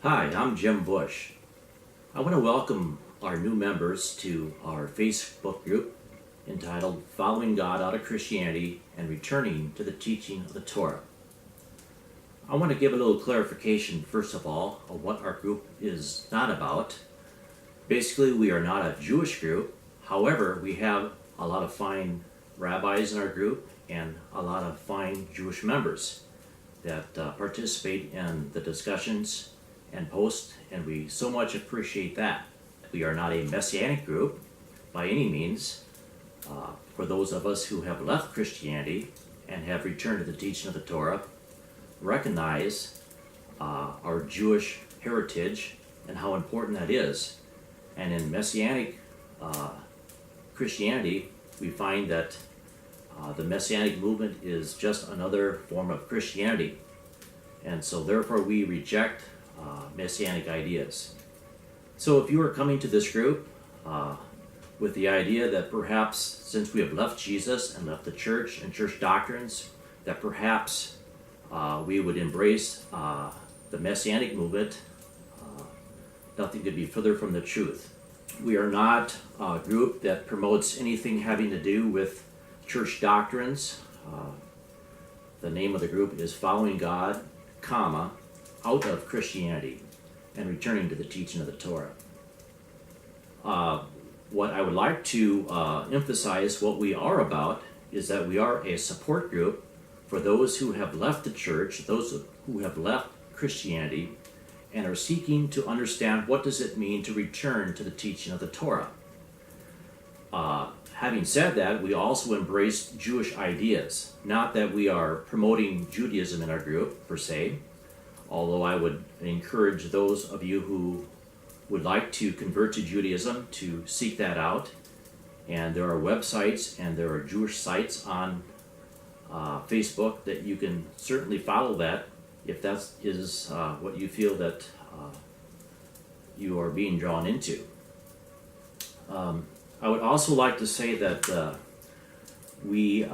Hi, I'm Jim Busch. I want to welcome our new members to our Facebook group entitled Following God Out of Christianity and Returning to the Teaching of the Torah. I want to give a little clarification, first of all, of what our group is not about. Basically, we are not a Jewish group. However, we have a lot of fine rabbis in our group and a lot of fine Jewish members that participate in the discussions and post, and we so much appreciate that. We are not a messianic group by any means. For those of us who have left Christianity and have returned to the teaching of the Torah, recognize our Jewish heritage and how important that is. And in messianic Christianity, we find that the messianic movement is just another form of Christianity. And so therefore we reject messianic ideas. So if you are coming to this group with the idea that perhaps since we have left Jesus and left the church and church doctrines, that perhaps we would embrace the messianic movement, nothing could be further from the truth. We are not a group that promotes anything having to do with church doctrines. The name of the group is Following God, out of Christianity and returning to the teaching of the Torah. What I would like to emphasize what we are about is that we are a support group for those who have left the church, those who have left Christianity, and are seeking to understand what does it mean to return to the teaching of the Torah. Having said that, we also embrace Jewish ideas. Not that we are promoting Judaism in our group, per se, although I would encourage those of you who would like to convert to Judaism to seek that out. And there are websites and there are Jewish sites on Facebook that you can certainly follow that if that is what you feel that you are being drawn into. I would also like to say that we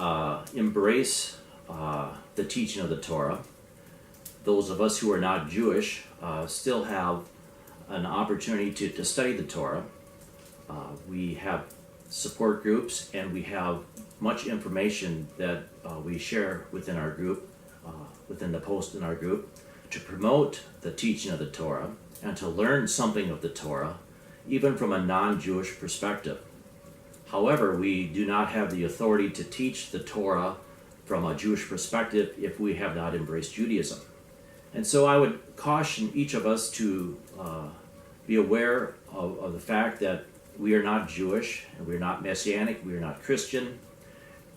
embrace the teaching of the Torah. Those of us who are not Jewish still have an opportunity to study the Torah. We have support groups and we have much information that we share within our group, within the post in our group, to promote the teaching of the Torah and to learn something of the Torah, even from a non-Jewish perspective. However, we do not have the authority to teach the Torah from a Jewish perspective if we have not embraced Judaism. And so I would caution each of us to be aware of the fact that we are not Jewish, and we're not Messianic, we are not Christian.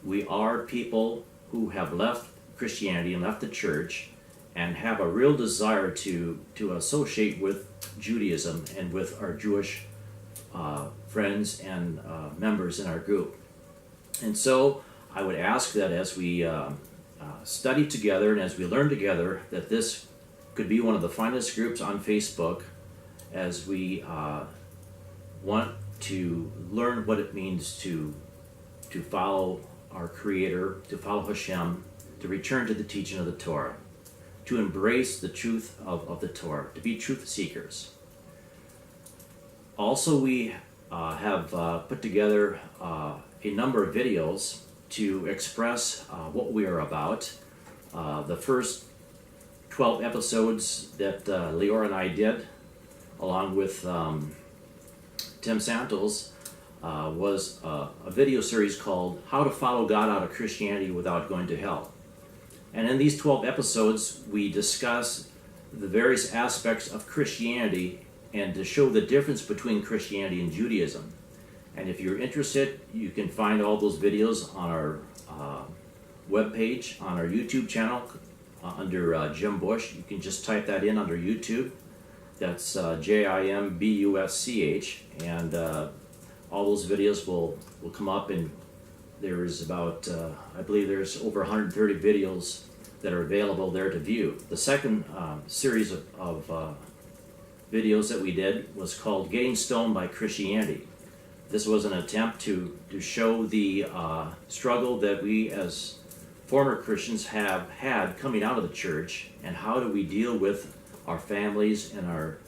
We are people who have left Christianity and left the church and have a real desire to associate with Judaism and with our Jewish friends and members in our group. And so I would ask that as we study together and as we learn together, that this could be one of the finest groups on Facebook as we want to learn what it means to follow our Creator, to follow Hashem, to return to the teaching of the Torah, to embrace the truth of the Torah, to be truth seekers. Also, we have put together a number of videos to express what we are about. The first 12 episodes that Leora and I did, along with Tim Santos, was a video series called How to Follow God Out of Christianity Without Going to Hell. And in these 12 episodes, we discuss the various aspects of Christianity and to show the difference between Christianity and Judaism. And if you're interested, you can find all those videos on our webpage, on our YouTube channel, under Jim Busch. You can just type that in under YouTube. That's JIMBUSCH, and all those videos will come up, and there is about, I believe there's over 130 videos that are available there to view. The second series of videos that we did was called Getting Stoned by Christianity. This was an attempt to show the struggle that we as former Christians have had coming out of the church, and how do we deal with our families and our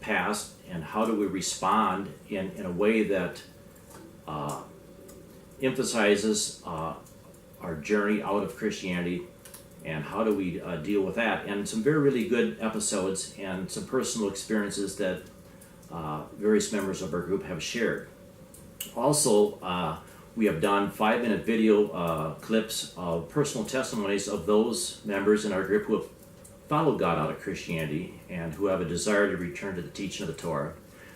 past, and how do we respond in a way that emphasizes our journey out of Christianity, and how do we deal with that, and some really good episodes and some personal experiences that various members of our group have shared. Also, we have done 5-minute video clips of personal testimonies of those members in our group who have followed God out of Christianity and who have a desire to return to the teaching of the Torah.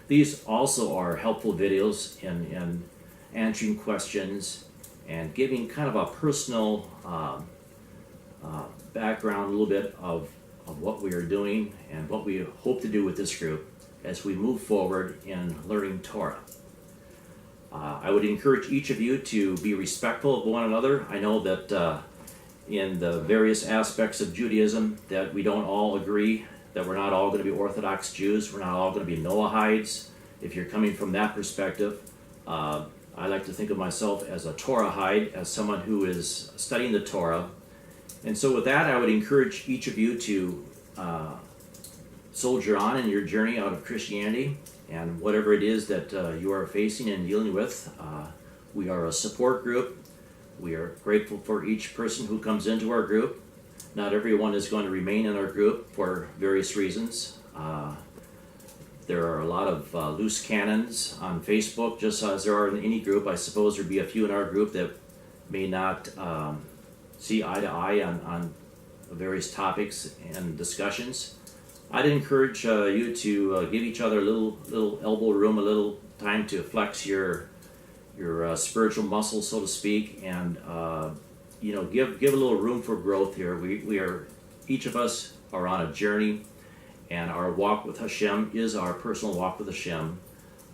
These also are helpful videos in answering questions and giving kind of a personal background, a little bit of what we are doing and what we hope to do with this group as we move forward in learning Torah. I would encourage each of you to be respectful of one another. I know that in the various aspects of Judaism that we don't all agree, that we're not all going to be Orthodox Jews, we're not all going to be Noahides. If you're coming from that perspective, I like to think of myself as a Torahide, as someone who is studying the Torah. And so with that, I would encourage each of you to soldier on in your journey out of Christianity, and whatever it is that you are facing and dealing with. We are a support group. We are grateful for each person who comes into our group. Not everyone is going to remain in our group for various reasons. There are a lot of loose cannons on Facebook, just as there are in any group. I suppose there'd be a few in our group that may not see eye to eye on various topics and discussions. I'd encourage you to give each other a little elbow room, a little time to flex your spiritual muscles, so to speak, and give a little room for growth here. We are, each of us are on a journey, and our walk with Hashem is our personal walk with Hashem.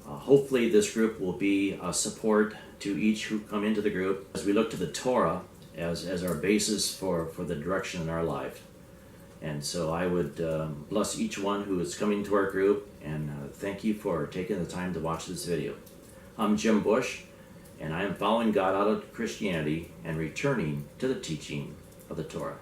Hopefully this group will be a support to each who come into the group as we look to the Torah as our basis for the direction in our life. And so I would bless each one who is coming to our group, and thank you for taking the time to watch this video. I'm Jim Busch, and I am following God out of Christianity and returning to the teaching of the Torah.